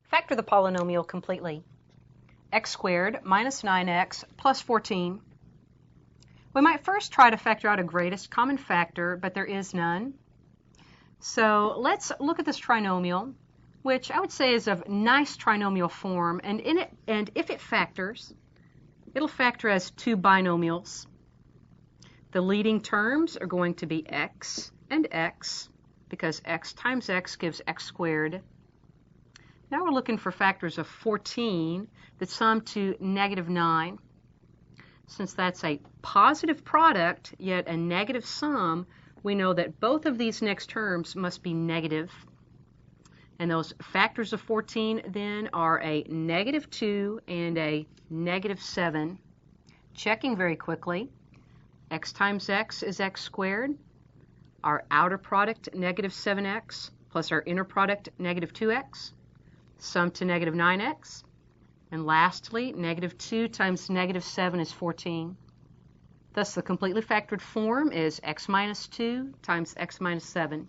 Factor the polynomial completely. X squared minus 9x plus 14. We might first try to factor out a greatest common factor, but there is none. So let's look at this trinomial, which I would say is of nice trinomial form, and if it factors, it'll factor as two binomials. The leading terms are going to be x and x, because x times x gives x squared. Now we're looking for factors of 14 that sum to -9. Since that's a positive product, yet a negative sum, we know that both of these next terms must be negative. And those factors of 14 then are a -2 and a -7. Checking very quickly, x times x is x squared. Our outer product, -7x, plus our inner product, -2x, sum to -9x. And lastly, -2 times -7 is 14. Thus, the completely factored form is x minus 2 times x minus 7.